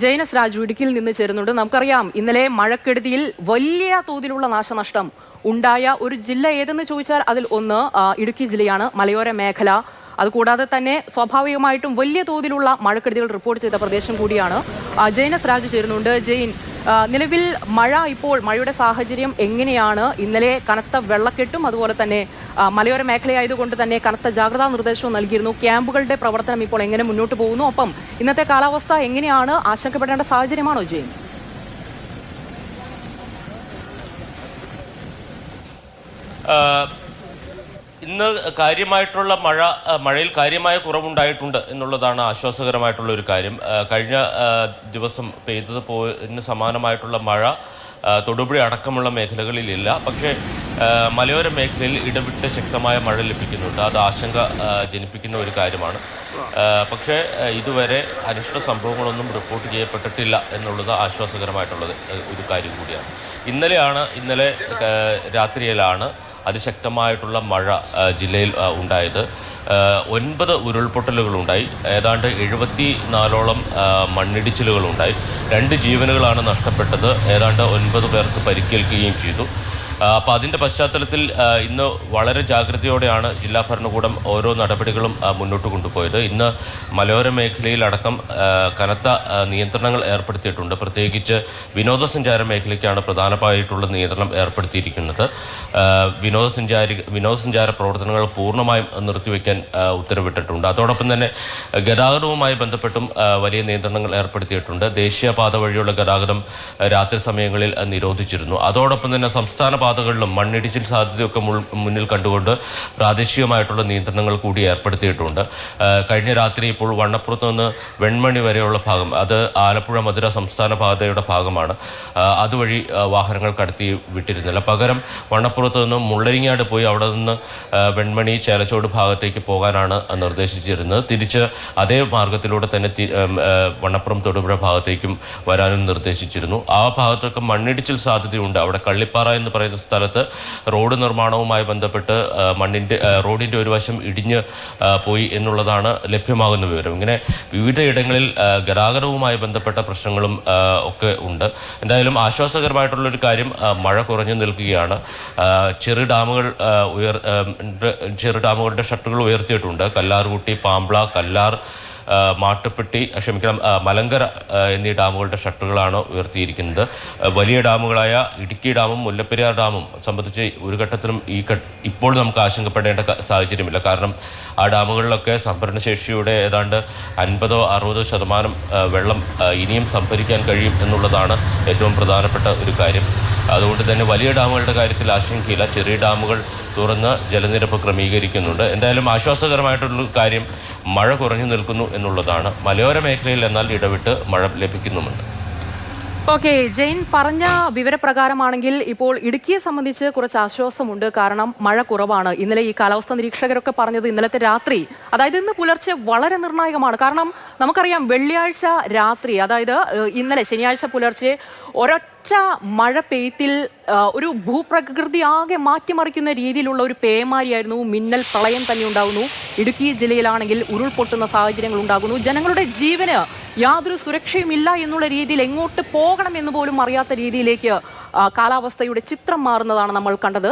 ജൈനസ് രാജു ഇടുക്കിയിൽ നിന്ന് ചേരുന്നുണ്ട്. നമുക്കറിയാം ഇന്നലെ മഴക്കെടുതിയിൽ വലിയ തോതിലുള്ള നാശനഷ്ടം ഉണ്ടായ ഒരു ജില്ല ഏതെന്ന് ചോദിച്ചാൽ അതിൽ ഒന്ന് ഇടുക്കി ജില്ലയാണ്, മലയോര മേഖല. അതുകൂടാതെ തന്നെ സ്വാഭാവികമായിട്ടും വലിയ തോതിലുള്ള മഴക്കെടുതികൾ റിപ്പോർട്ട് ചെയ്ത പ്രദേശം കൂടിയാണ്. ജൈനസ് രാജു ചേരുന്നുണ്ട്. ജെയിൻ, നിലവിൽ മഴയുടെ സാഹചര്യം എങ്ങനെയാണ്? ഇന്നലെ കനത്ത വെള്ളക്കെട്ടും അതുപോലെ തന്നെ മലയോര മേഖലയായതുകൊണ്ട് തന്നെ കനത്ത ജാഗ്രതാ നിർദ്ദേശവും നൽകിയിരുന്നു. ക്യാമ്പുകളുടെ പ്രവർത്തനം ഇപ്പോൾ എങ്ങനെ മുന്നോട്ട് പോകുന്നു? ഒപ്പം ഇന്നത്തെ കാലാവസ്ഥ എങ്ങനെയാണ്? ആശങ്കപ്പെടേണ്ട സാഹചര്യമാണോ ജെയിൻ? ഇന്ന് മഴയിൽ കാര്യമായ കുറവുണ്ടായിട്ടുണ്ട് എന്നുള്ളതാണ് ആശ്വാസകരമായിട്ടുള്ള ഒരു കാര്യം. കഴിഞ്ഞ ദിവസം പെയ്തതിന് സമാനമായിട്ടുള്ള മഴ തൊടുപുഴ അടക്കമുള്ള മേഖലകളിലില്ല. പക്ഷേ മലയോര മേഖലയിൽ ഇടവിട്ട് ശക്തമായ മഴ ലഭിക്കുന്നുണ്ട്. അത് ആശങ്ക ജനിപ്പിക്കുന്ന ഒരു കാര്യമാണ്. പക്ഷേ ഇതുവരെ അനിഷ്ട സംഭവങ്ങളൊന്നും റിപ്പോർട്ട് ചെയ്യപ്പെട്ടിട്ടില്ല എന്നുള്ളത് ആശ്വാസകരമായിട്ടുള്ളത് ഒരു കാര്യം കൂടിയാണ്. ഇന്നലെ രാത്രിയിലാണ് അതിശക്തമായിട്ടുള്ള മഴ ജില്ലയിൽ ഉണ്ടായത്. 9 ഉരുൾപൊട്ടലുകളുണ്ടായി, ഏതാണ്ട് 74ഓളം മണ്ണിടിച്ചിലുകളുണ്ടായി. 2 ജീവനുകളാണ് നഷ്ടപ്പെട്ടത്, ഏതാണ്ട് 9 പേർക്ക് പരിക്കേൽക്കുകയും ചെയ്തു. അപ്പോൾ അതിൻ്റെ പശ്ചാത്തലത്തിൽ ഇന്ന് വളരെ ജാഗ്രതയോടെയാണ് ജില്ലാ ഭരണകൂടം ഓരോ നടപടികളും മുന്നോട്ട് കൊണ്ടുപോയത്. ഇന്ന് മലയോര മേഖലയിലടക്കം കനത്ത നിയന്ത്രണങ്ങൾ ഏർപ്പെടുത്തിയിട്ടുണ്ട്. പ്രത്യേകിച്ച് വിനോദസഞ്ചാര മേഖലയ്ക്കാണ് പ്രധാനമായിട്ടുള്ള നിയന്ത്രണം ഏർപ്പെടുത്തിയിരിക്കുന്നത്. വിനോദസഞ്ചാര പ്രവർത്തനങ്ങൾ പൂർണ്ണമായും നിർത്തിവെക്കാൻ ഉത്തരവിട്ടിട്ടുണ്ട്. അതോടൊപ്പം തന്നെ ഗതാഗതവുമായി ബന്ധപ്പെട്ടും വലിയ നിയന്ത്രണങ്ങൾ ഏർപ്പെടുത്തിയിട്ടുണ്ട്. ദേശീയപാത വഴിയുള്ള ഗതാഗതം രാത്രി സമയങ്ങളിൽ നിരോധിച്ചിരുന്നു. അതോടൊപ്പം തന്നെ സംസ്ഥാന പാതകളിലും മണ്ണിടിച്ചിൽ സാധ്യതയൊക്കെ മുന്നിൽ കണ്ടുകൊണ്ട് പ്രാദേശികമായിട്ടുള്ള നിയന്ത്രണങ്ങൾ കൂടി ഏർപ്പെടുത്തിയിട്ടുണ്ട്. കഴിഞ്ഞ രാത്രി ഇപ്പോൾ വണ്ണപ്പുറത്ത് നിന്ന് വെൺമണി വരെയുള്ള ഭാഗം, അത് ആലപ്പുഴ മധുര സംസ്ഥാന പാതയുടെ ഭാഗമാണ്. അതുവഴി വാഹനങ്ങൾ കടത്തി വിട്ടിരുന്നില്ല. പകരം വണ്ണപ്പുറത്ത് നിന്ന് മുള്ളരിങ്ങാട് പോയി അവിടെ നിന്ന് വെൺമണി ചേലച്ചോട് ഭാഗത്തേക്ക് പോകാനാണ് നിർദ്ദേശിച്ചിരുന്നത്. തിരിച്ച് അതേ മാർഗത്തിലൂടെ തന്നെ വണ്ണപ്പുറം തൊടുപുഴ ഭാഗത്തേക്കും വരാനും നിർദ്ദേശിച്ചിരുന്നു. ആ ഭാഗത്തൊക്കെ മണ്ണിടിച്ചിൽ സാധ്യതയുണ്ട്. അവിടെ കള്ളിപ്പാറ എന്ന് പറയുന്ന സ്ഥലത്ത് റോഡ് നിർമ്മാണവുമായി ബന്ധപ്പെട്ട് റോഡിൻ്റെ ഒരു വശം ഇടിഞ്ഞ് പോയി എന്നുള്ളതാണ് ലഭ്യമാകുന്ന വിവരം. ഇങ്ങനെ വിവിധ ഇടങ്ങളിൽ ഗതാഗതവുമായി ബന്ധപ്പെട്ട പ്രശ്നങ്ങളും ഒക്കെ ഉണ്ട്. എന്തായാലും ആശ്വാസകരമായിട്ടുള്ളൊരു കാര്യം, മഴ കുറഞ്ഞു നിൽക്കുകയാണ്. ചെറു ഡാമുകളുടെ ഷട്ടറുകൾ ഉയർത്തിയിട്ടുണ്ട്. കല്ലാർകുട്ടി, പാമ്പ്ള, കല്ലാർ, മലങ്കര എന്നീ ഡാമുകളുടെ ഷട്ടറുകളാണ് ഉയർത്തിയിരിക്കുന്നത്. വലിയ ഡാമുകളായ ഇടുക്കി ഡാമും മുല്ലപ്പെരിയാർ ഡാമും സംബന്ധിച്ച് ഒരു ഘട്ടത്തിലും ഇപ്പോൾ നമുക്ക് ആശങ്കപ്പെടേണ്ട സാഹചര്യമില്ല. കാരണം ആ ഡാമുകളിലൊക്കെ സംഭരണശേഷിയുടെ ഏതാണ്ട് 50-60% വെള്ളം ഇനിയും സംഭരിക്കാൻ കഴിയും എന്നുള്ളതാണ് ഏറ്റവും പ്രധാനപ്പെട്ട ഒരു കാര്യം. അതുകൊണ്ട് തന്നെ വലിയ ഡാമുകളുടെ കാര്യത്തിൽ ആശങ്കയില്ല. ചെറിയ ഡാമുകൾ തുറന്ന് ജലനിരപ്പ് ക്രമീകരിക്കുന്നുണ്ട്. എന്തായാലും ആശ്വാസകരമായിട്ടുള്ള കാര്യം, മഴ കുറഞ്ഞു നിൽക്കുന്നു എന്നുള്ളതാണ്. മലയോര മേഖലയിൽ എന്നാൽ ഇടവിട്ട് മഴ ലഭിക്കുന്നുമുണ്ട്. ഓക്കെ, ജെയിൻ പറഞ്ഞ വിവരപ്രകാരമാണെങ്കിൽ ഇപ്പോൾ ഇടുക്കിയെ സംബന്ധിച്ച് കുറച്ച് ആശ്വാസമുണ്ട്. കാരണം മഴ കുറവാണ്. ഇന്നലെ ഈ കാലാവസ്ഥാ നിരീക്ഷകരൊക്കെ പറഞ്ഞത് ഇന്നലത്തെ രാത്രി, അതായത് ഇന്ന് പുലർച്ചെ വളരെ നിർണായകമാണ്. കാരണം നമുക്കറിയാം വെള്ളിയാഴ്ച രാത്രി, അതായത് ഇന്നലെ ശനിയാഴ്ച പുലർച്ചെ ഒരൊറ്റ മഴ പെയ്ത്തിൽ ഒരു ഭൂപ്രകൃതി ആകെ മാറ്റിമറിക്കുന്ന രീതിയിലുള്ള ഒരു പേമാരിയായിരുന്നു. മിന്നൽ പ്രളയം തന്നെ ഉണ്ടാകുന്നു. ഇടുക്കി ജില്ലയിലാണെങ്കിൽ ഉരുൾപൊട്ടുന്ന സാഹചര്യങ്ങൾ ഉണ്ടാകുന്നു. ജനങ്ങളുടെ ജീവന് യാതൊരു സുരക്ഷയും ഇല്ല എന്നുള്ള രീതിയിൽ എങ്ങോട്ട് പോകണം എന്ന് പോലും അറിയാത്ത രീതിയിലേക്ക് കാലാവസ്ഥയുടെ ചിത്രം മാറുന്നതാണ് നമ്മൾ കണ്ടത്.